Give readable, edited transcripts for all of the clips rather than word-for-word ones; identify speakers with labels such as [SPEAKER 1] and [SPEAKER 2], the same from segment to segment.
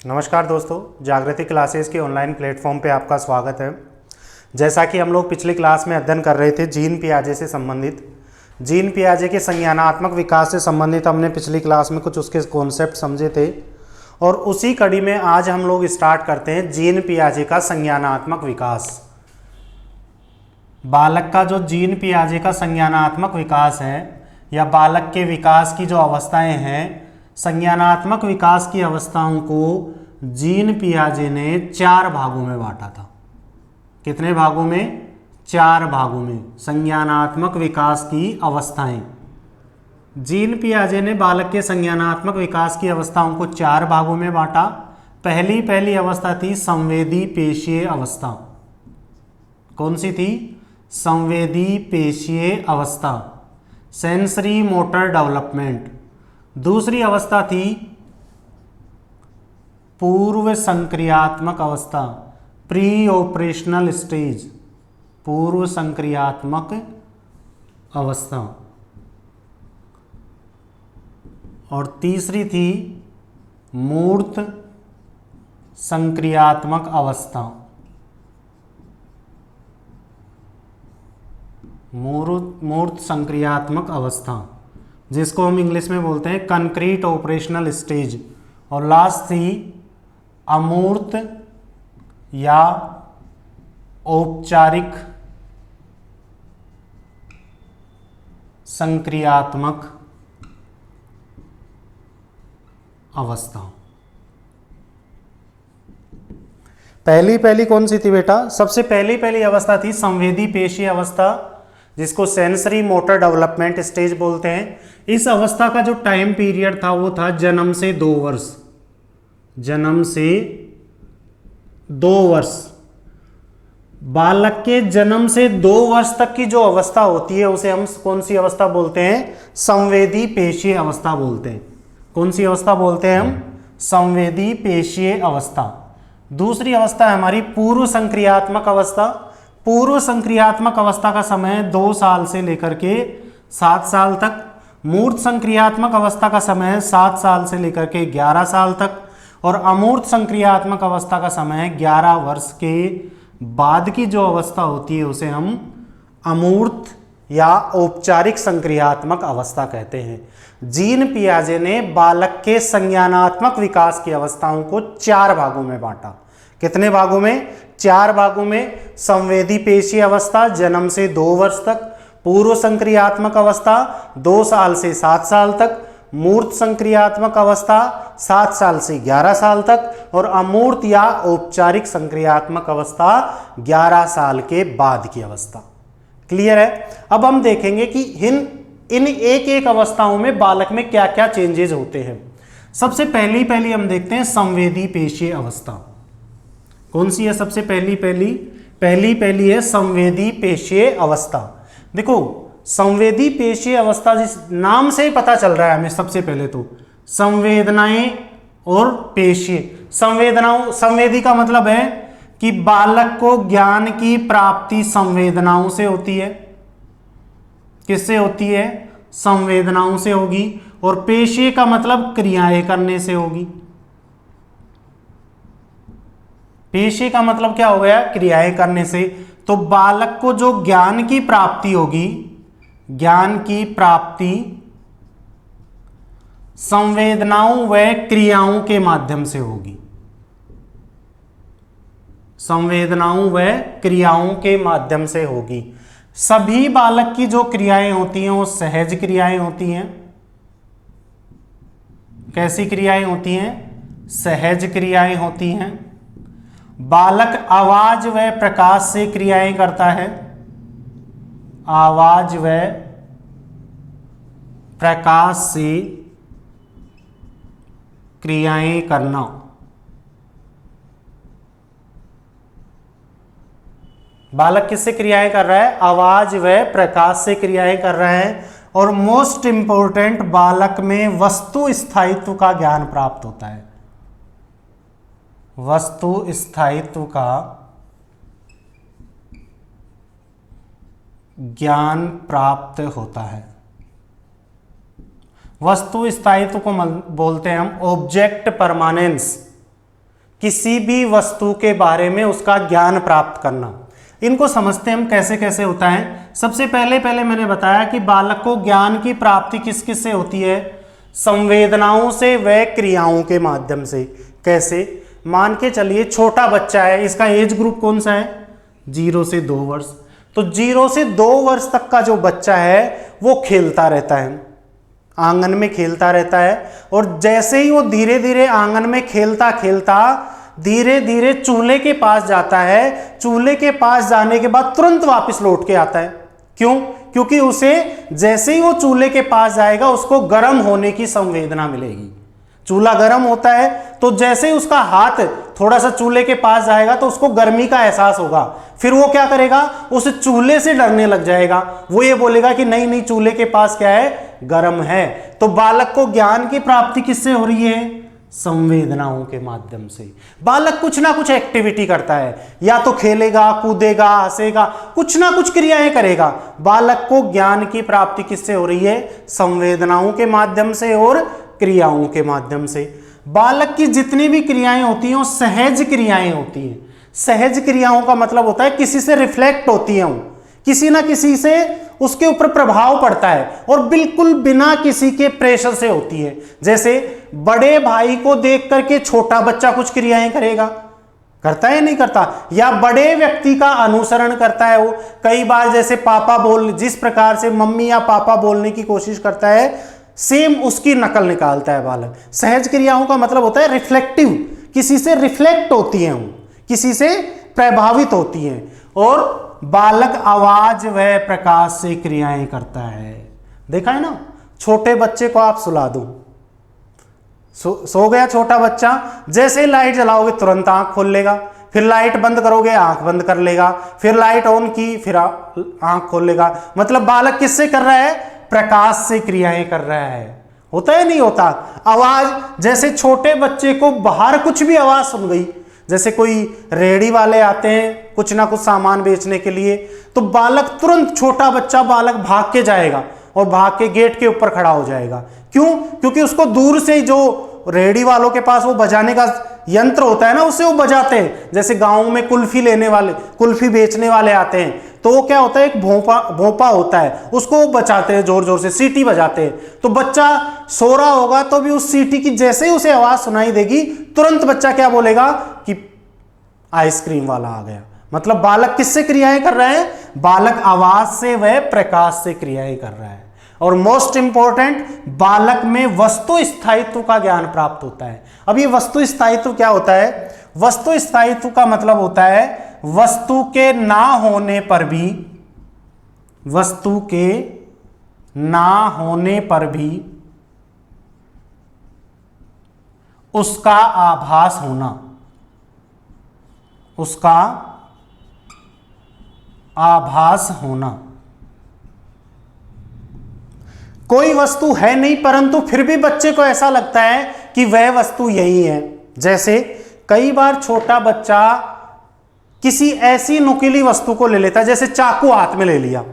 [SPEAKER 1] नमस्कार दोस्तों, जागृति क्लासेस के ऑनलाइन प्लेटफॉर्म पे आपका स्वागत है। जैसा कि हम लोग पिछली क्लास में अध्ययन कर रहे थे जीन पियाजे से संबंधित, जीन पियाजे के संज्ञानात्मक विकास से संबंधित हमने पिछली क्लास में कुछ उसके कॉन्सेप्ट समझे थे और उसी कड़ी में आज हम लोग स्टार्ट करते हैं जीन पियाजे का संज्ञानात्मक विकास। बालक का जो जीन पियाजे का संज्ञानात्मक विकास है या बालक के विकास की जो अवस्थाएं हैं, संज्ञानात्मक विकास की अवस्थाओं को जीन पियाजे ने 4 भागों में बांटा था। कितने भागों में? 4 भागों में संज्ञानात्मक विकास की अवस्थाएं। जीन पियाजे ने बालक के संज्ञानात्मक विकास की अवस्थाओं को 4 भागों में बांटा। पहली अवस्था थी संवेदी पेशीय अवस्था। कौन सी थी? संवेदी पेशीय अवस्था, सेंसरी मोटर डेवलपमेंट। दूसरी अवस्था थी पूर्व संक्रियात्मक अवस्था, प्री ऑपरेशनल स्टेज, पूर्व संक्रियात्मक अवस्था। और तीसरी थी मूर्त संक्रियात्मक अवस्था, मूर्त संक्रियात्मक अवस्था, जिसको हम इंग्लिश में बोलते हैं कंक्रीट ऑपरेशनल स्टेज। और लास्ट थी अमूर्त या औपचारिक संक्रियात्मक अवस्था। पहली कौन सी थी बेटा? सबसे पहली अवस्था थी संवेदी पेशीय अवस्था, जिसको सेंसरी मोटर डेवलपमेंट स्टेज बोलते हैं। इस अवस्था का जो टाइम पीरियड था वो था जन्म से 2 वर्ष। जन्म से 2 वर्ष। बालक के जन्म से 2 वर्ष तक की जो अवस्था होती है उसे हम कौन सी अवस्था बोलते हैं? संवेदी पेशीय अवस्था बोलते हैं। कौन सी अवस्था बोलते हैं हम? संवेदी पेशीय अवस्था। दूसरी अवस्था है हमारी पूर्व संक्रियात्मक अवस्था। पूर्व संक्रियात्मक अवस्था का समय 2 साल से लेकर के 7 साल तक। मूर्त संक्रियात्मक अवस्था का समय 7 साल से लेकर के 11 साल तक। और अमूर्त संक्रियात्मक अवस्था का समय 11 वर्ष के बाद की जो अवस्था होती है उसे हम अमूर्त या औपचारिक संक्रियात्मक अवस्था कहते हैं। जीन पियाजे ने बालक के संज्ञानात्मक विकास की अवस्थाओं को 4 भागों में बांटा। कितने भागों में? 4 भागों में। संवेदी पेशीय अवस्था जन्म से 2 वर्ष तक, पूर्व संक्रियात्मक अवस्था 2 साल से 7 साल तक, मूर्त संक्रियात्मक अवस्था 7 साल से 11 साल तक, और अमूर्त या औपचारिक संक्रियात्मक अवस्था 11 साल के बाद की अवस्था। क्लियर है? अब हम देखेंगे कि इन एक अवस्थाओं में बालक में क्या क्या चेंजेस होते हैं। सबसे पहली हम देखते हैं संवेदी पेशीय अवस्था। कौन सी है सबसे पहली है संवेदी पेशीय अवस्था। देखो, संवेदी पेशीय अवस्था जिस नाम से ही पता चल रहा है हमें, सबसे पहले तो संवेदनाएं और पेशीय। संवेदी का मतलब है कि बालक को ज्ञान की प्राप्ति संवेदनाओं से होती है। किससे होती है? संवेदनाओं से होगी। और पेशीय का मतलब क्रियाएं करने से होगी। पेशीय का मतलब क्या हो गया? क्रियाएं करने से। तो बालक को जो ज्ञान की प्राप्ति होगी, ज्ञान की प्राप्ति संवेदनाओं व क्रियाओं के माध्यम से होगी। संवेदनाओं व क्रियाओं के माध्यम से होगी। सभी बालक की जो क्रियाएं होती हैं वो सहज क्रियाएं होती हैं। कैसी क्रियाएं होती हैं? सहज क्रियाएं होती हैं। बालक आवाज व प्रकाश से क्रियाएं करता है। आवाज व प्रकाश से क्रियाएं करना। बालक किससे क्रियाएं कर रहा है? आवाज व प्रकाश से क्रियाएं कर रहा है। और मोस्ट इंपोर्टेंट, बालक में वस्तु स्थायित्व का ज्ञान प्राप्त होता है। वस्तु स्थायित्व का ज्ञान प्राप्त होता है। वस्तु स्थायित्व को बोलते हैं हम ऑब्जेक्ट परमानेंस। किसी भी वस्तु के बारे में उसका ज्ञान प्राप्त करना। इनको समझते हम कैसे कैसे होता है। सबसे पहले मैंने बताया कि बालक को ज्ञान की प्राप्ति किस किस से होती है, संवेदनाओं से व क्रियाओं के माध्यम से। कैसे, मान के चलिए छोटा बच्चा है, इसका एज ग्रुप कौन सा है, 0 से 2 वर्ष। तो 0 से 2 वर्ष तक का जो बच्चा है वो खेलता रहता है, आंगन में खेलता रहता है, और जैसे ही वो धीरे धीरे आंगन में खेलता खेलता धीरे धीरे चूल्हे के पास जाता है, चूल्हे के पास जाने के बाद तुरंत वापस लौट के आता है। क्यों? क्योंकि उसे जैसे ही वो चूल्हे के पास जाएगा उसको गर्म होने की संवेदना मिलेगी। चूल्हा गर्म होता है तो जैसे ही उसका हाथ थोड़ा सा चूल्हे के पास जाएगा तो उसको गर्मी का एहसास होगा। फिर वो क्या करेगा, उस चूल्हे से डरने लग जाएगा। वो ये बोलेगा कि नहीं नहीं, चूल्हे के पास क्या है, गर्म है। तो बालक को ज्ञान की प्राप्ति किससे हो रही है, संवेदनाओं के माध्यम से। बालक कुछ ना कुछ एक्टिविटी करता है, या तो खेलेगा, कूदेगा, हंसेगा, कुछ ना कुछ क्रियाएं करेगा। बालक को ज्ञान की प्राप्ति किससे हो रही है, संवेदनाओं के माध्यम से और क्रियाओं के माध्यम से। बालक की जितनी भी क्रियाएं होती हैं वो सहज क्रियाएं होती हैं। सहज क्रियाओं का मतलब होता है किसी से रिफ्लेक्ट होती हैं, किसी ना किसी से उसके ऊपर प्रभाव पड़ता है और बिल्कुल बिना किसी के प्रेशर से होती है। जैसे बड़े भाई को देख करके छोटा बच्चा कुछ क्रियाएं करेगा, करता है नहीं करता, या बड़े व्यक्ति का अनुसरण करता है वो। कई बार जैसे पापा बोल, जिस प्रकार से मम्मी या पापा बोलने की कोशिश करता है सेम उसकी नकल निकालता है बालक। सहज क्रियाओं का मतलब होता है रिफ्लेक्टिव, किसी से रिफ्लेक्ट होती हैं, किसी से प्रभावित होती हैं। और बालक आवाज व प्रकाश से क्रियाएं करता है। देखा है ना, छोटे बच्चे को आप सुला दो, सो गया छोटा बच्चा, जैसे लाइट जलाओगे तुरंत आंख खोल लेगा, फिर लाइट बंद करोगे आंख बंद कर लेगा, फिर लाइट ऑन की फिर आंख खोल लेगा। मतलब बालक किससे कर रहा है, प्रकाश से क्रियाएं कर रहा है। होता है नहीं होता। आवाज, जैसे छोटे बच्चे को बाहर कुछ भी आवाज सुन गई, जैसे कोई रेहड़ी वाले आते हैं कुछ ना कुछ सामान बेचने के लिए, तो बालक तुरंत, छोटा बच्चा बालक भाग के जाएगा और भाग के गेट के ऊपर खड़ा हो जाएगा। क्यों? क्योंकि उसको दूर से ही जो रेहड़ी वालों के पास वो बजाने का यंत्र होता है ना, उससे वो बजाते हैं। जैसे गांव में कुल्फी लेने वाले, कुल्फी बेचने वाले आते हैं, तो वो क्या होता है, एक भोंपा होता है, उसको वो बजाते हैं, जोर जोर से सीटी बजाते हैं। तो बच्चा सो रहा होगा तो भी उस सीटी की जैसे ही उसे आवाज सुनाई देगी तुरंत बच्चा क्या बोलेगा कि आइसक्रीम वाला आ गया। मतलब बालक किससे क्रियाएं कर रहा है, बालक आवाज से व प्रकाश से क्रियाएं कर रहा है। और मोस्ट इंपॉर्टेंट, बालक में वस्तु स्थायित्व का ज्ञान प्राप्त होता है। अब ये वस्तु स्थायित्व क्या होता है, वस्तु स्थायित्व का मतलब होता है वस्तु के ना होने पर भी, वस्तु के ना होने पर भी उसका आभास होना, उसका आभास होना। कोई वस्तु है नहीं परंतु फिर भी बच्चे को ऐसा लगता है कि वह वस्तु यही है। जैसे कई बार छोटा बच्चा किसी ऐसी नुकीली वस्तु को ले लेता है, जैसे चाकू हाथ में ले लिया,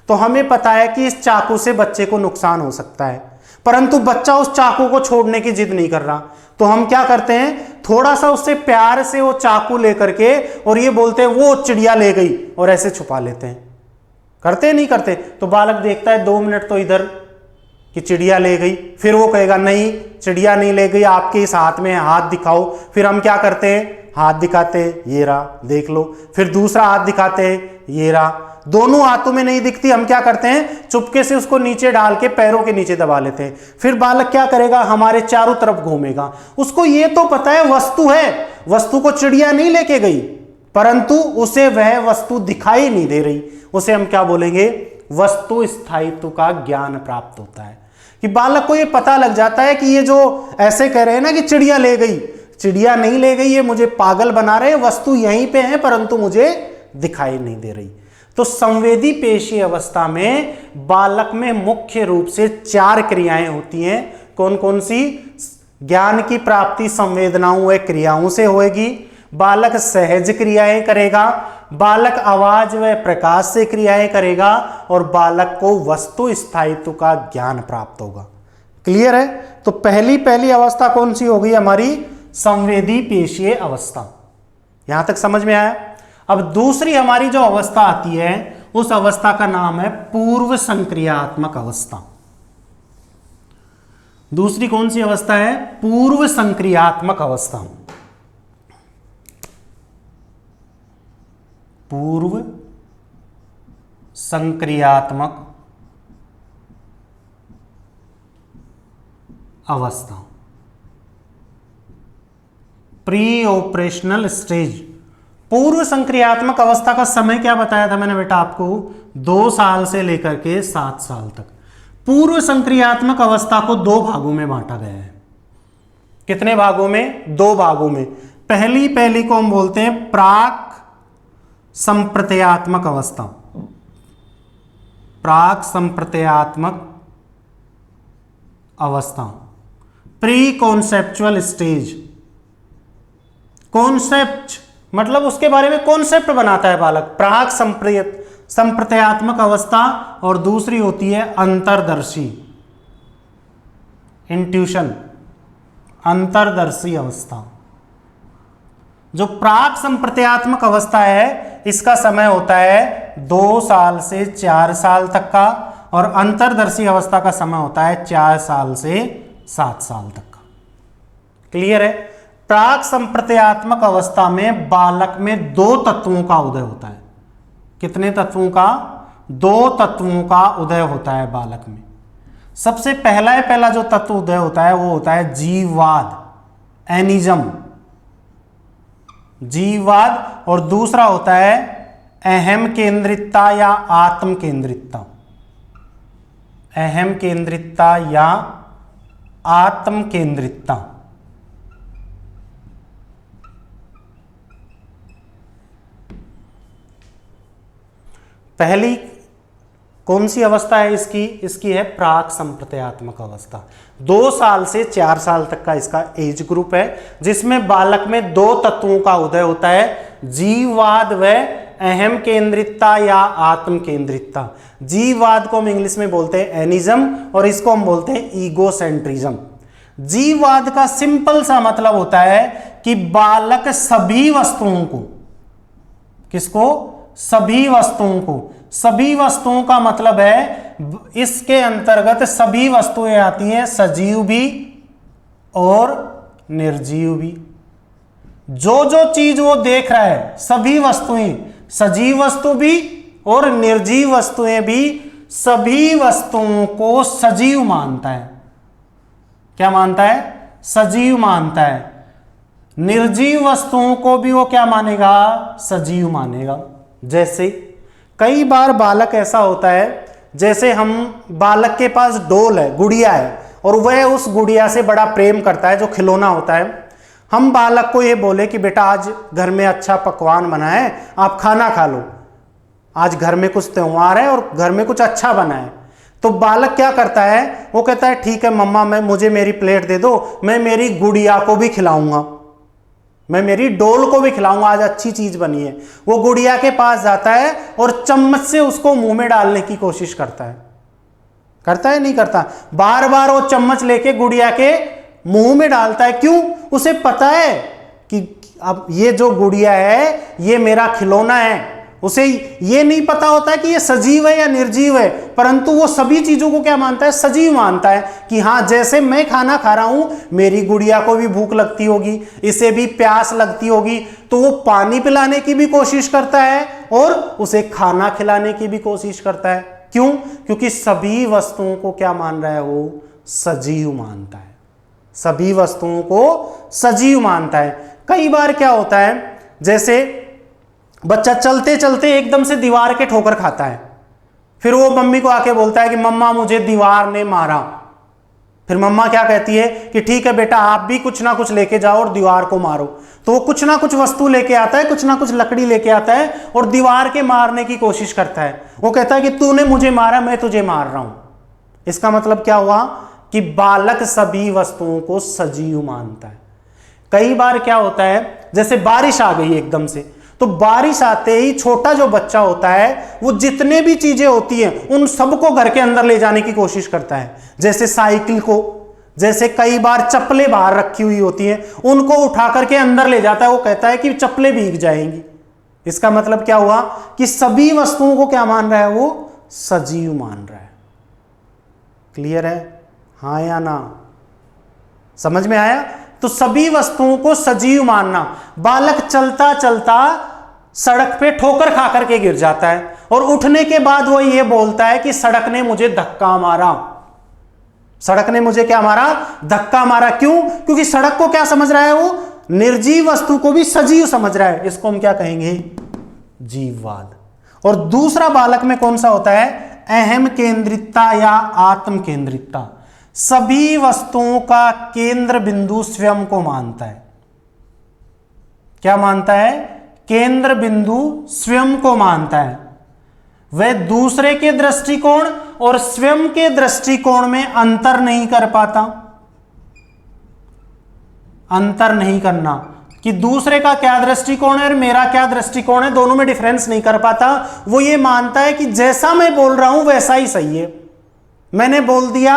[SPEAKER 1] तो हमें पता है कि इस चाकू से बच्चे को नुकसान हो सकता है, परंतु बच्चा उस चाकू को छोड़ने की जिद नहीं कर रहा। तो हम क्या करते हैं, थोड़ा सा उससे प्यार से वो चाकू लेकर के और ये बोलते हैं वो चिड़िया ले गई, और ऐसे छुपा लेते हैं। करते नहीं करते? तो बालक देखता है 2 मिनट तो इधर कि चिड़िया ले गई, फिर वो कहेगा नहीं चिड़िया नहीं ले गई, आपके इस हाथ में हाथ दिखाओ। फिर हम क्या करते हैं, हाथ दिखाते हैं, ये रहा देख लो। फिर दूसरा हाथ दिखाते हैं, ये रहा। दोनों हाथों में नहीं दिखती, हम क्या करते हैं, चुपके से उसको नीचे डाल के पैरों के नीचे दबा लेते हैं। फिर बालक क्या करेगा, हमारे चारों तरफ घूमेगा। उसको ये तो पता है वस्तु है, वस्तु को चिड़िया नहीं लेके गई, परंतु उसे वह वस्तु दिखाई नहीं दे रही। उसे हम क्या बोलेंगे, वस्तु स्थायित्व का ज्ञान प्राप्त होता है। कि बालक को ये पता लग जाता है कि ये जो ऐसे कह रहे हैं ना कि चिड़िया ले गई, चिड़िया नहीं ले गई, ये मुझे पागल बना रहे हैं, वस्तु यहीं पे है परंतु मुझे दिखाई नहीं दे रही। तो संवेदी पेशीय अवस्था में बालक में मुख्य रूप से 4 क्रियाएं होती हैं। कौन कौन सी? ज्ञान की प्राप्ति संवेदनाओं व क्रियाओं से होगी, बालक सहज क्रियाएं करेगा, बालक आवाज व प्रकाश से क्रियाएं करेगा, और बालक को वस्तु स्थायित्व का ज्ञान प्राप्त होगा। क्लियर है? तो पहली अवस्था कौन सी होगी हमारी, संवेदी पेशीय अवस्था। यहां तक समझ में आया। अब दूसरी हमारी जो अवस्था आती है उस अवस्था का नाम है पूर्व संक्रियात्मक अवस्था। दूसरी कौन सी अवस्था है? पूर्व संक्रियात्मक अवस्था। पूर्व संक्रियात्मक अवस्था, प्री ऑपरेशनल स्टेज। पूर्व संक्रियात्मक अवस्था का समय क्या बताया था मैंने बेटा आपको? 2 साल से लेकर के 7 साल तक। पूर्व संक्रियात्मक अवस्था को 2 भागों में बांटा गया है। कितने भागों में? 2 भागों में। पहली को हम बोलते हैं प्राक संप्रत्ययात्मक अवस्था। प्राक संप्रत्ययात्मक अवस्था, प्री कॉन्सेप्चुअल स्टेज। कॉन्सेप्ट मतलब उसके बारे में कॉन्सेप्ट बनाता है बालक, प्राक संप्रत्ययात्मक अवस्था। और दूसरी होती है अंतर्दर्शी, इंट्यूशन, अंतर्दर्शी अवस्था। जो प्राक संप्रत्ययात्मक अवस्था है इसका समय होता है 2 साल से 4 साल तक का, और अंतर्दर्शी अवस्था का समय होता है 4 साल से 7 साल तक का। क्लियर है? प्राक संप्रत्ययात्मक अवस्था में बालक में 2 तत्वों का उदय होता है। कितने तत्वों का? 2 तत्वों का उदय होता है बालक में। सबसे पहला जो तत्व उदय होता है वो होता है जीववाद, एनिज्म, जीववाद। और दूसरा होता है अहम केंद्रितता या आत्म केंद्रितता। अहम केंद्रितता या आत्म केंद्रितता। पहली कौन सी अवस्था है इसकी? इसकी है प्राक संप्रत्ययात्मक अवस्था। 2 साल से 4 साल तक का इसका एज ग्रुप है, जिसमें बालक में 2 तत्वों का उदय होता है, जीववाद व अहम केंद्रितता या आत्म केंद्रितता। जीववाद को हम इंग्लिश में बोलते हैं एनिज्म, और इसको हम बोलते हैं ईगोसेंट्रिज्म। जीववाद का सिंपल सा मतलब होता है कि बालक सभी वस्तुओं को, किसको? सभी वस्तुओं को। सभी वस्तुओं का मतलब है इसके अंतर्गत सभी वस्तुएं आती हैं, सजीव भी और निर्जीव भी। जो जो चीज वो देख रहा है, सभी वस्तुएं, सजीव वस्तु भी और निर्जीव वस्तुएं भी, सभी वस्तुओं को सजीव मानता है। क्या मानता है? सजीव मानता है। निर्जीव वस्तुओं को भी वो क्या मानेगा? सजीव मानेगा। जैसे कई बार बालक ऐसा होता है, जैसे हम बालक के पास डोल है, गुड़िया है, और वह उस गुड़िया से बड़ा प्रेम करता है, जो खिलौना होता है। हम बालक को ये बोले कि बेटा आज घर में अच्छा पकवान बना है, आप खाना खा लो, आज घर में कुछ त्योहार है और घर में कुछ अच्छा बना है। तो बालक क्या करता है? वो कहता है ठीक है मम्मा, मुझे मेरी प्लेट दे दो, मैं मेरी गुड़िया को भी खिलाऊंगा, मैं मेरी डोल को भी खिलाऊंगा, आज अच्छी चीज बनी है। वो गुड़िया के पास जाता है और चम्मच से उसको मुंह में डालने की कोशिश करता है। करता है नहीं करता? बार बार वो चम्मच लेके गुड़िया के मुंह में डालता है। क्यों? उसे पता है कि अब ये जो गुड़िया है ये मेरा खिलौना है। उसे ये नहीं पता होता है कि ये सजीव है या निर्जीव है, परंतु वो सभी चीजों को क्या मानता है? सजीव मानता है कि हाँ, जैसे मैं खाना खा रहा हूं, मेरी गुड़िया को भी भूख लगती होगी, इसे भी प्यास लगती होगी, तो वो पानी पिलाने की भी कोशिश करता है और उसे खाना खिलाने की भी कोशिश करता है। क्यों? क्योंकि सभी वस्तुओं को क्या मान रहा है? वो सजीव मानता है। सभी वस्तुओं को सजीव मानता है। कई बार क्या होता है, जैसे बच्चा चलते चलते एकदम से दीवार के ठोकर खाता है, फिर वो मम्मी को आके बोलता है कि मम्मा मुझे दीवार ने मारा। फिर मम्मा क्या कहती है कि ठीक है बेटा, आप भी कुछ ना कुछ लेके जाओ और दीवार को मारो। तो वो कुछ ना कुछ वस्तु लेके आता है, कुछ ना कुछ लकड़ी लेके आता है और दीवार के मारने की कोशिश करता है। वो कहता है कि तूने मुझे मारा, मैं तुझे मार रहा हूं। इसका मतलब क्या हुआ कि बालक सभी वस्तुओं को सजीव मानता है। कई बार क्या होता है, जैसे बारिश आ गई एकदम से, तो बारिश आते ही छोटा जो बच्चा होता है वो जितने भी चीजें होती हैं उन सबको घर के अंदर ले जाने की कोशिश करता है। जैसे साइकिल को, जैसे कई बार चप्पलें बाहर रखी हुई होती हैं, उनको उठा करके अंदर ले जाता है, वो कहता है कि चप्पलें भीग जाएंगी। इसका मतलब क्या हुआ कि सभी वस्तुओं को क्या मान रहा है, वो सजीव मान रहा है। क्लियर है, हाँ या ना? समझ में आया? तो सभी वस्तुओं को सजीव मानना। बालक चलता चलता सड़क पे ठोकर खा करके गिर जाता है और उठने के बाद वो ये बोलता है कि सड़क ने मुझे धक्का मारा। सड़क ने मुझे क्या मारा? धक्का मारा। क्यों? क्योंकि सड़क को क्या समझ रहा है, वो निर्जीव वस्तु को भी सजीव समझ रहा है। इसको हम क्या कहेंगे? जीववाद। और दूसरा बालक में कौन सा होता है? अहम केंद्रितता या आत्म केंद्रितता। सभी वस्तुओं का केंद्र बिंदु स्वयं को मानता है। क्या मानता है? केंद्र बिंदु स्वयं को मानता है। वह दूसरे के दृष्टिकोण और स्वयं के दृष्टिकोण में अंतर नहीं कर पाता। अंतर नहीं करना कि दूसरे का क्या दृष्टिकोण है और मेरा क्या दृष्टिकोण है, दोनों में डिफरेंस नहीं कर पाता। वो ये मानता है कि जैसा मैं बोल रहा हूं वैसा ही सही है। मैंने बोल दिया,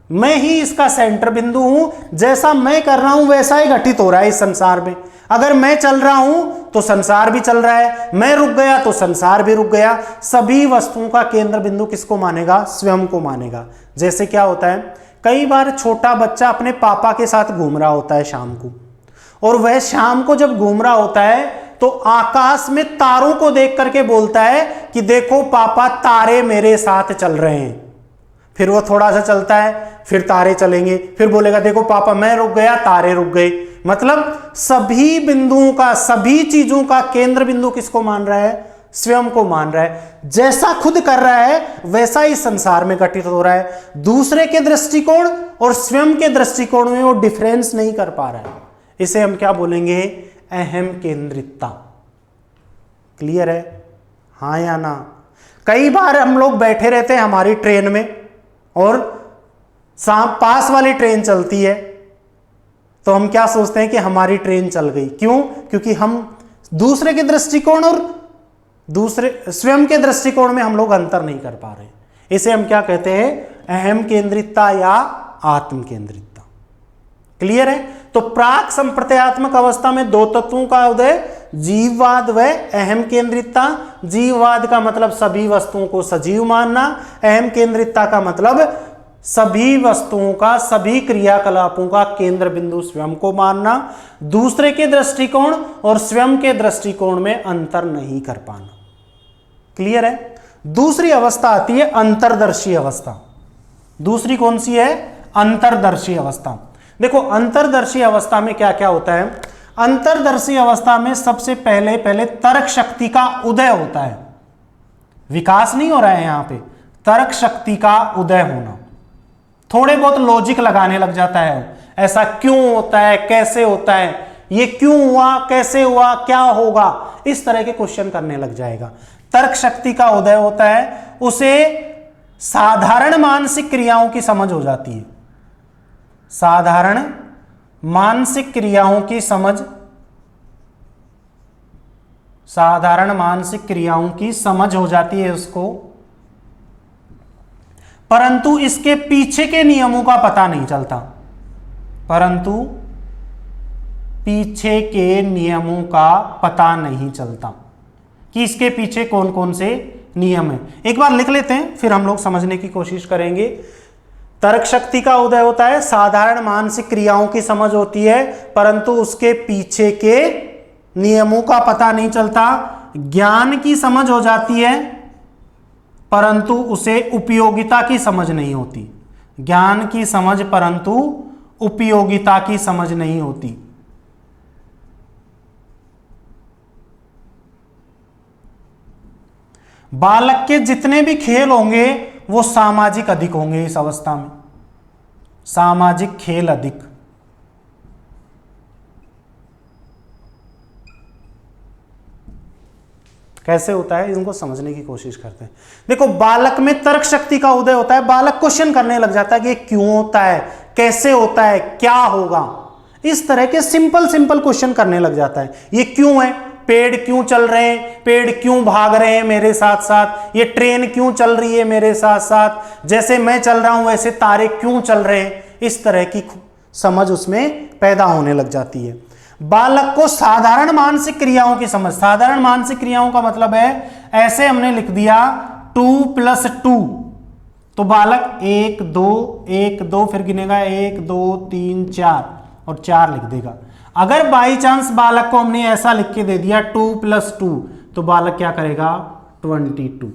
[SPEAKER 1] मैं ही इसका सेंटर बिंदु हूं, जैसा मैं कर रहा हूं वैसा ही घटित हो रहा है इस संसार में। अगर मैं चल रहा हूं तो संसार भी चल रहा है, मैं रुक गया तो संसार भी रुक गया। सभी वस्तुओं का केंद्र बिंदु किसको मानेगा? स्वयं को मानेगा। जैसे क्या होता है, कई बार छोटा बच्चा अपने पापा के साथ घूम रहा होता है शाम को, और वह शाम को जब घूम रहा होता है तो आकाश में तारों को देख करके बोलता है कि देखो पापा, तारे मेरे साथ चल रहे हैं। फिर वो थोड़ा सा चलता है, फिर तारे चलेंगे, फिर बोलेगा देखो पापा मैं रुक गया, तारे रुक गए। मतलब सभी बिंदुओं का, सभी चीजों का केंद्र बिंदु किसको मान रहा है? स्वयं को मान रहा है। जैसा खुद कर रहा है वैसा ही संसार में घटित हो रहा है। दूसरे के दृष्टिकोण और स्वयं के दृष्टिकोण में वो डिफरेंस नहीं कर पा रहा है। इसे हम क्या बोलेंगे? अहम केंद्रितता। क्लियर है, हाँ या ना? कई बार हम लोग बैठे रहते हैं हमारी ट्रेन में और पास वाली ट्रेन चलती है, तो हम क्या सोचते हैं कि हमारी ट्रेन चल गई। क्यों? क्योंकि हम दूसरे के दृष्टिकोण और दूसरे स्वयं के दृष्टिकोण में हम लोग अंतर नहीं कर पा रहे। इसे हम क्या कहते हैं? अहम केंद्रितता या आत्म केंद्रितता। क्लियर है? तो प्राक संप्रत्ययात्मक अवस्था में दो तत्वों का उदय, जीववाद व अहम केंद्रितता। जीववाद का मतलब सभी वस्तुओं को सजीव मानना, अहम केंद्रितता का मतलब सभी वस्तुओं का, सभी क्रियाकलापों का केंद्र बिंदु स्वयं को मानना, दूसरे के दृष्टिकोण और स्वयं के दृष्टिकोण में अंतर नहीं कर पाना। क्लियर है? दूसरी अवस्था आती है अंतर्दर्शी अवस्था। दूसरी कौन सी है? अंतर्दर्शी अवस्था। देखो अंतर्दर्शी अवस्था में क्या क्या होता है? अंतर्दर्शी अवस्था में सबसे पहले तर्क शक्ति का उदय होता है। विकास नहीं हो रहा है यहां पे, तर्क शक्ति का उदय होना। थोड़े बहुत लॉजिक लगाने लग जाता है, ऐसा क्यों होता है, कैसे होता है, ये क्यों हुआ, कैसे हुआ, क्या होगा, इस तरह के क्वेश्चन करने लग जाएगा। तर्क शक्ति का उदय होता है, उसे साधारण मानसिक क्रियाओं की समझ हो जाती है। साधारण मानसिक क्रियाओं की समझ, साधारण मानसिक क्रियाओं की समझ हो जाती है उसको, परंतु इसके पीछे के नियमों का पता नहीं चलता। परंतु पीछे के नियमों का पता नहीं चलता कि इसके पीछे कौन कौन से नियम है। एक बार लिख लेते हैं, फिर हम लोग समझने की कोशिश करेंगे। तर्क शक्ति का उदय होता है, साधारण मानसिक क्रियाओं की समझ होती है, परंतु उसके पीछे के नियमों का पता नहीं चलता। ज्ञान की समझ हो जाती है, परंतु उसे उपयोगिता की समझ नहीं होती। ज्ञान की समझ परंतु उपयोगिता की समझ नहीं होती। बालक के जितने भी खेल होंगे वो सामाजिक अधिक होंगे इस अवस्था में, सामाजिक खेल अधिक। कैसे होता है इनको समझने की कोशिश करते हैं। देखो बालक में तर्क शक्ति का उदय होता है, बालक क्वेश्चन करने लग जाता है कि ये क्यों होता है, कैसे होता है, क्या होगा, इस तरह के सिंपल सिंपल क्वेश्चन करने लग जाता है। ये क्यों है, पेड़ क्यों चल रहे हैं, पेड़ क्यों भाग रहे हैं मेरे साथ साथ, ये ट्रेन क्यों चल रही है मेरे साथ साथ, जैसे मैं चल रहा हूं वैसे तारे क्यों चल रहे हैं, इस तरह की समझ उसमें पैदा होने लग जाती है। बालक को साधारण मानसिक क्रियाओं की समझ, साधारण मानसिक क्रियाओं का मतलब है ऐसे हमने लिख दिया 2 + 2, तो बालक 1 2 1 2 फिर गिनेगा 1 2 3 4 और 4 लिख देगा। अगर बाई चांस बालक को हमने ऐसा लिख के दे दिया 2 + 2, तो बालक क्या करेगा 22।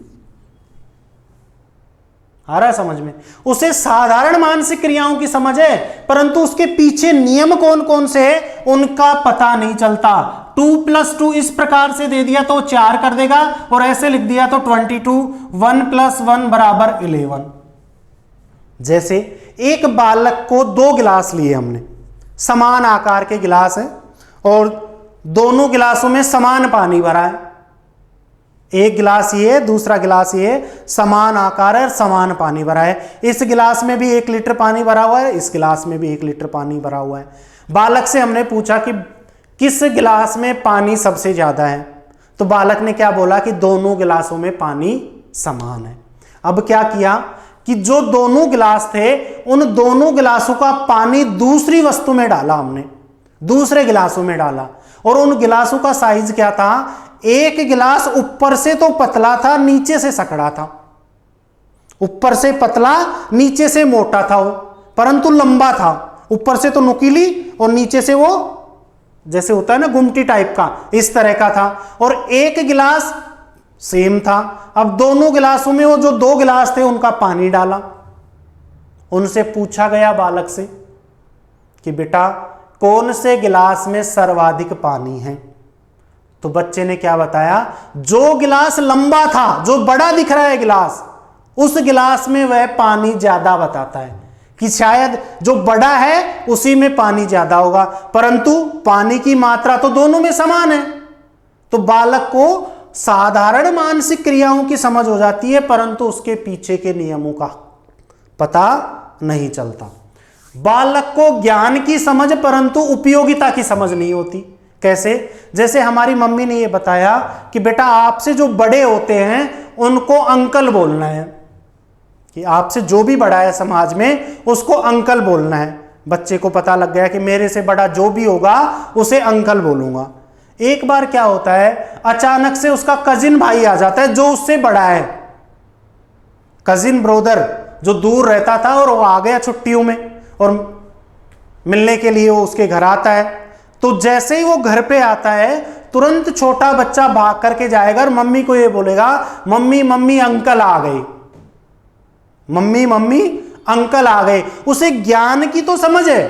[SPEAKER 1] आ रहा है समझ में? उसे साधारण मानसिक क्रियाओं की समझ है, परंतु उसके पीछे नियम कौन कौन से है उनका पता नहीं चलता। 2 + 2 इस प्रकार से दे दिया तो 4 कर देगा, और ऐसे लिख दिया तो 22। 1 + 1 = 11। जैसे एक बालक को 2 गिलास लिए हमने, समान आकार के गिलास हैं और दोनों गिलासों में समान पानी भरा है। एक गिलास ये, दूसरा गिलास ये, समान आकार है और समान पानी भरा है। इस गिलास में भी 1 लीटर पानी भरा हुआ है, इस गिलास में भी 1 लीटर पानी भरा हुआ है। बालक से हमने पूछा कि किस गिलास में पानी सबसे ज्यादा है, तो बालक ने क्या बोला कि दोनों गिलासों में पानी समान है। अब क्या किया कि जो दोनों गिलास थे उन दोनों गिलासों का पानी दूसरी वस्तु में डाला, हमने दूसरे गिलासों में डाला, और उन गिलासों का साइज क्या था, एक गिलास ऊपर से तो पतला था, नीचे से सकड़ा था। ऊपर से पतला, नीचे से मोटा था वो, परंतु लंबा था। ऊपर से तो नुकीली और नीचे से वो जैसे होता है ना गुमटी टाइप का, इस तरह का था। और एक गिलास सेम था। अब दोनों गिलासों में वो जो 2 गिलास थे उनका पानी डाला। उनसे पूछा गया बालक से कि बेटा कौन से गिलास में सर्वाधिक पानी है, तो बच्चे ने क्या बताया, जो गिलास लंबा था, जो बड़ा दिख रहा है गिलास, उस गिलास में वह पानी ज्यादा बताता है कि शायद जो बड़ा है उसी में पानी ज्यादा होगा, परंतु पानी की मात्रा तो दोनों में समान है। तो बालक को साधारण मानसिक क्रियाओं की समझ हो जाती है, परंतु उसके पीछे के नियमों का पता नहीं चलता। बालक को ज्ञान की समझ परंतु उपयोगिता की समझ नहीं होती। कैसे? जैसे हमारी मम्मी ने यह बताया कि बेटा आपसे जो बड़े होते हैं उनको अंकल बोलना है, कि आपसे जो भी बड़ा है समाज में उसको अंकल बोलना है। बच्चे को पता लग गया कि मेरे से बड़ा जो भी होगा उसे अंकल बोलूंगा। एक बार क्या होता है, अचानक से उसका कजिन भाई आ जाता है जो उससे बड़ा है, कजिन ब्रदर जो दूर रहता था और वो आ गया छुट्टियों में और मिलने के लिए वो उसके घर आता है। तो जैसे ही वो घर पे आता है तुरंत छोटा बच्चा भाग करके जाएगा और मम्मी को ये बोलेगा, मम्मी मम्मी अंकल आ गए, मम्मी मम्मी अंकल आ गए। उसे ज्ञान की तो समझ है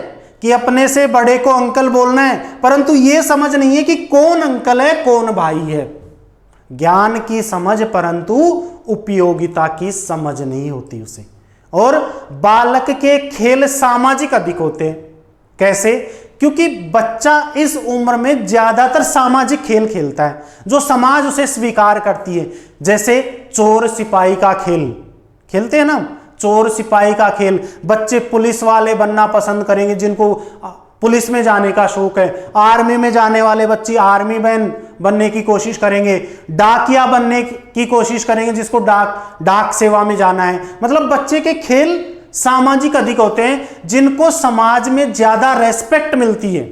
[SPEAKER 1] कि अपने से बड़े को अंकल बोलना है, परंतु ये समझ नहीं है कि कौन अंकल है कौन भाई है। ज्ञान की समझ परंतु उपयोगिता की समझ नहीं होती उसे। और बालक के खेल सामाजिक अधिक होते हैं। कैसे? क्योंकि बच्चा इस उम्र में ज्यादातर सामाजिक खेल खेलता है जो समाज उसे स्वीकार करती है। जैसे चोर सिपाही का खेल खेलते हैं ना, चोर सिपाही का खेल। बच्चे पुलिस वाले बनना पसंद करेंगे जिनको पुलिस में जाने का शौक है, आर्मी में जाने वाले बच्चे आर्मी मैन बनने की कोशिश करेंगे, डाकिया बनने की कोशिश करेंगे जिसको डाक सेवा में जाना है। मतलब बच्चे के खेल सामाजिक अधिक होते हैं, जिनको समाज में ज्यादा रेस्पेक्ट मिलती है,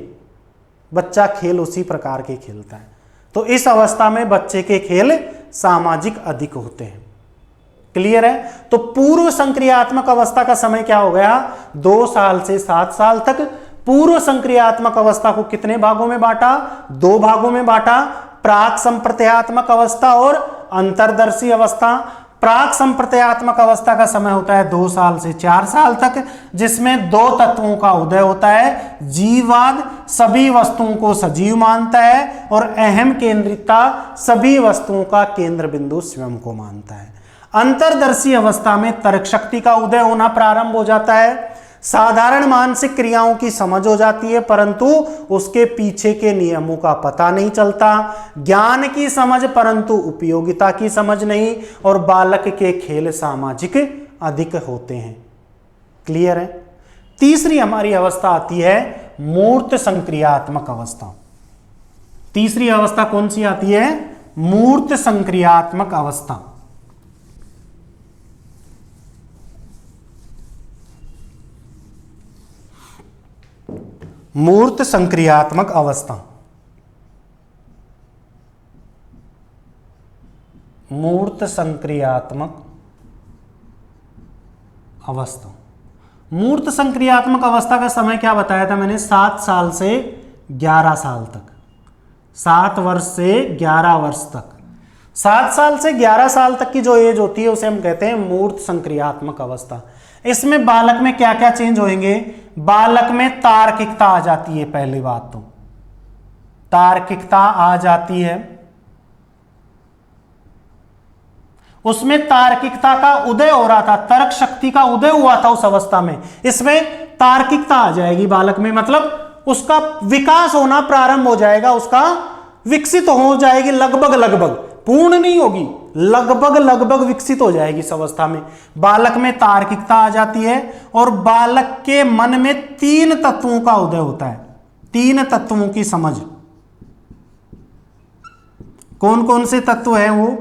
[SPEAKER 1] बच्चा खेल उसी प्रकार के खेलता है। तो इस अवस्था में बच्चे के खेल सामाजिक अधिक होते हैं। क्लियर है? तो पूर्व संक्रियात्मक अवस्था का समय क्या हो गया, 2 साल से 7 साल तक। पूर्व संक्रियात्मक अवस्था को कितने भागों में बांटा, 2 भागों में बांटा, प्राक संप्रत्ययात्मक अवस्था और अंतर्दर्शी अवस्था। प्राक संप्रत्ययात्मक अवस्था का समय होता है 2 साल से 4 साल तक, जिसमें 2 तत्वों का उदय होता है। जीववाद सभी वस्तुओं को सजीव मानता है और अहम केंद्रितता सभी वस्तुओं का केंद्र बिंदु स्वयं को मानता है। अंतर्दर्शी अवस्था में तर्क शक्ति का उदय होना प्रारंभ हो जाता है। साधारण मानसिक क्रियाओं की समझ हो जाती है, परंतु उसके पीछे के नियमों का पता नहीं चलता। ज्ञान की समझ परंतु उपयोगिता की समझ नहीं, और बालक के खेल सामाजिक अधिक होते हैं। क्लियर है? तीसरी हमारी अवस्था आती है मूर्त संक्रियात्मक अवस्था। तीसरी अवस्था कौन सी आती है? मूर्त संक्रियात्मक अवस्था। मूर्त संक्रियात्मक अवस्था। मूर्त संक्रियात्मक अवस्था। मूर्त संक्रियात्मक अवस्था का समय क्या बताया था मैंने? 7 साल से 11 साल तक, 7 वर्ष से 11 वर्ष तक। 7 साल से 11 साल तक की जो एज होती है उसे हम कहते हैं मूर्त संक्रियात्मक अवस्था। इसमें बालक में क्या क्या चेंज होंगे? बालक में तार्किकता आ जाती है। पहली बात तो तार्किकता आ जाती है, उसमें तार्किकता का उदय हो रहा था, तर्क शक्ति का उदय हुआ था उस अवस्था में। इसमें तार्किकता आ जाएगी बालक में, मतलब उसका विकास होना प्रारंभ हो जाएगा, उसका विकसित हो जाएगी, लगभग लगभग, पूर्ण नहीं होगी, लगभग लगभग विकसित हो जाएगी इस अवस्था में। बालक में तार्किकता आ जाती है और बालक के मन में 3 तत्वों का उदय होता है, 3 तत्वों की समझ। कौन कौन से तत्व हैं वो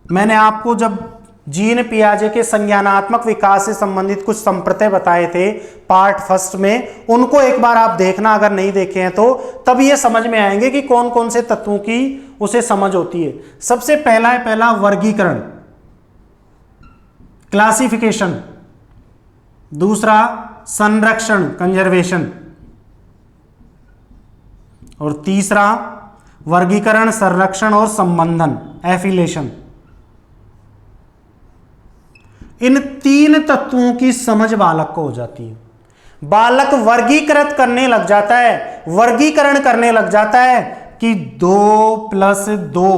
[SPEAKER 1] मैंने आपको जब जीन पियाजे के संज्ञानात्मक विकास से संबंधित कुछ संप्रत्यय बताए थे पार्ट फर्स्ट में, उनको एक बार आप देखना, अगर नहीं देखे हैं तो, तब ये समझ में आएंगे कि कौन कौन से तत्वों की उसे समझ होती है। सबसे पहला है पहला वर्गीकरण, क्लासिफिकेशन। दूसरा संरक्षण, कंजर्वेशन। और तीसरा वर्गीकरण, संरक्षण और संबंधन, एफिलेशन। इन 3 तत्वों की समझ बालक को हो जाती है। बालक वर्गीकृत करने लग जाता है, वर्गीकरण करने लग जाता है कि 2 + 2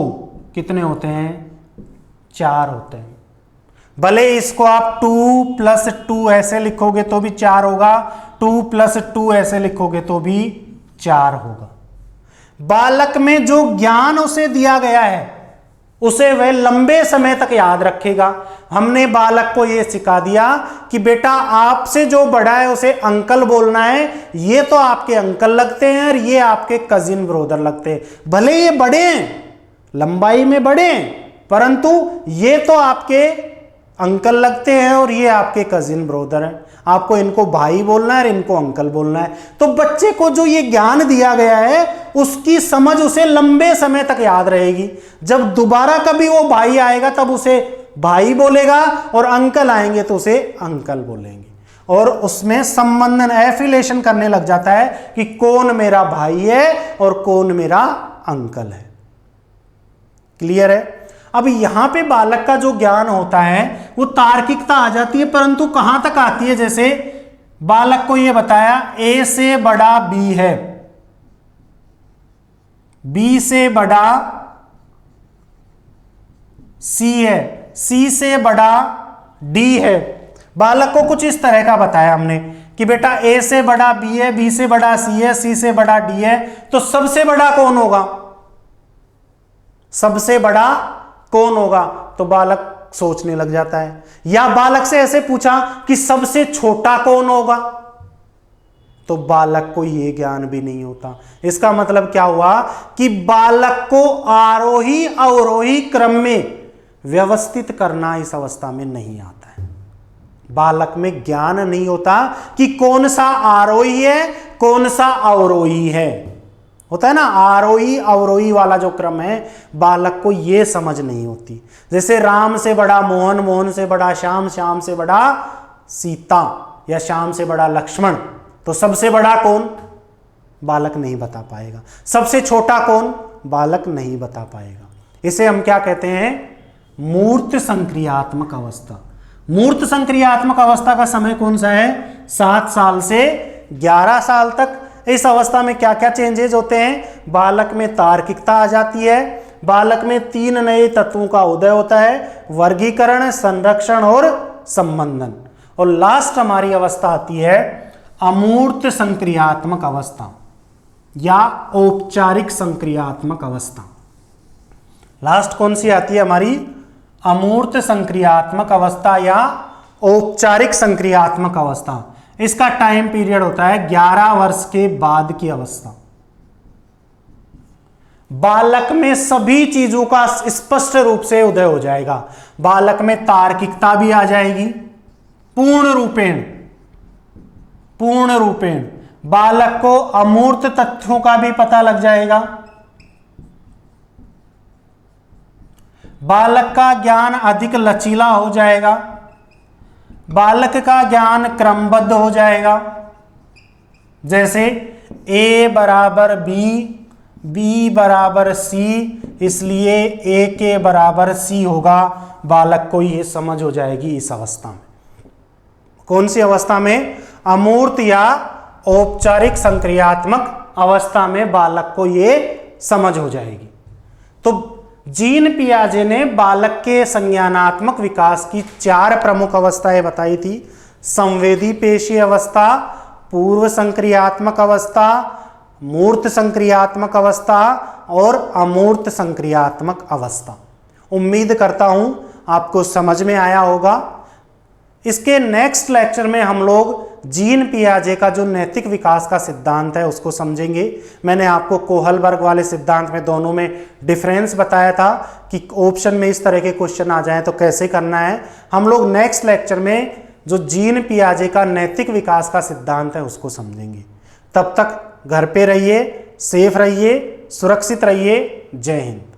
[SPEAKER 1] कितने होते हैं? 4 होते हैं। भले इसको आप 2 + 2 ऐसे लिखोगे तो भी 4 होगा, 2 + 2 ऐसे लिखोगे तो भी 4 होगा। बालक में जो ज्ञान उसे दिया गया है उसे वह लंबे समय तक याद रखेगा। हमने बालक को यह सिखा दिया कि बेटा आपसे जो बड़ा है उसे अंकल बोलना है, ये तो आपके अंकल लगते हैं और ये आपके कजिन ब्रदर लगते हैं। भले ये बड़े हैं, लंबाई में बड़े हैं, परंतु ये तो आपके अंकल लगते हैं और ये आपके कजिन ब्रदर हैं। आपको इनको भाई बोलना है और इनको अंकल बोलना है। तो बच्चे को जो ये ज्ञान दिया गया है उसकी समझ उसे लंबे समय तक याद रहेगी। जब दोबारा कभी वो भाई आएगा तब उसे भाई बोलेगा और अंकल आएंगे तो उसे अंकल बोलेंगे, और उसमें संबंधन, एफिलेशन करने लग जाता है कि कौन मेरा भाई है और कौन मेरा अंकल है। क्लियर है? अब यहां पे बालक का जो ज्ञान होता है वो तार्किकता आ जाती है, परंतु कहां तक आती है? जैसे बालक को यह बताया ए से बड़ा बी है, बी से बड़ा सी है, सी से बड़ा डी है। बालक को कुछ इस तरह का बताया हमने कि बेटा ए से बड़ा बी है, बी से बड़ा सी है, सी से बड़ा डी है, तो सबसे बड़ा कौन होगा? सबसे बड़ा कौन होगा? तो बालक सोचने लग जाता है। या बालक से ऐसे पूछा कि सबसे छोटा कौन होगा, तो बालक को यह ज्ञान भी नहीं होता। इसका मतलब क्या हुआ कि बालक को आरोही अवरोही क्रम में व्यवस्थित करना इस अवस्था में नहीं आता है। बालक में ज्ञान नहीं होता कि कौन सा आरोही है, कौन सा अवरोही है। होता है ना आरोही अवरोही वाला जो क्रम है, बालक को यह समझ नहीं होती। जैसे राम से बड़ा मोहन, मोहन से बड़ा श्याम, श्याम से बड़ा सीता, या श्याम से बड़ा लक्ष्मण, तो सबसे बड़ा कौन? बालक नहीं बता पाएगा। सबसे छोटा कौन? बालक नहीं बता पाएगा। इसे हम क्या कहते हैं? मूर्त संक्रियात्मक अवस्था। मूर्त संक्रियात्मक अवस्था का समय कौन सा है? 7 साल से 11 साल तक। इस अवस्था में क्या क्या चेंजेस होते हैं? बालक में तार्किकता आ जाती है, बालक में 3 नए तत्वों का उदय होता है, वर्गीकरण, संरक्षण और संबंधन। और लास्ट हमारी अवस्था आती है अमूर्त संक्रियात्मक अवस्था या औपचारिक संक्रियात्मक अवस्था। लास्ट कौन सी आती है हमारी? अमूर्त संक्रियात्मक अवस्था या औपचारिक संक्रियात्मक अवस्था। इसका टाइम पीरियड होता है 11 वर्ष के बाद की अवस्था। बालक में सभी चीजों का स्पष्ट रूप से उदय हो जाएगा। बालक में तार्किकता भी आ जाएगी पूर्ण रूपेण, पूर्ण रूपेण। बालक को अमूर्त तथ्यों का भी पता लग जाएगा, बालक का ज्ञान अधिक लचीला हो जाएगा, बालक का ज्ञान क्रमबद्ध हो जाएगा। जैसे ए बराबर बी, बी बराबर सी, इसलिए ए के बराबर सी होगा। बालक को ये समझ हो जाएगी इस अवस्था में। कौन सी अवस्था में? अमूर्त या औपचारिक संक्रियात्मक अवस्था में बालक को ये समझ हो जाएगी। तो जीन पियाजे ने बालक के संज्ञानात्मक विकास की 4 प्रमुख अवस्थाएं बताई थी। संवेदी पेशीय अवस्था, पूर्व संक्रियात्मक अवस्था, मूर्त संक्रियात्मक अवस्था और अमूर्त संक्रियात्मक अवस्था। उम्मीद करता हूं आपको समझ में आया होगा। इसके नेक्स्ट लेक्चर में हम लोग जीन पियाजे का जो नैतिक विकास का सिद्धांत है उसको समझेंगे। मैंने आपको कोहलबर्ग वाले सिद्धांत में दोनों में डिफरेंस बताया था कि ऑप्शन में इस तरह के क्वेश्चन आ जाएं तो कैसे करना है। हम लोग नेक्स्ट लेक्चर में जो जीन पियाजे का नैतिक विकास का सिद्धांत है उसको समझेंगे। तब तक घर पे रहिए, सेफ रहिए, सुरक्षित रहिए। जय हिंद।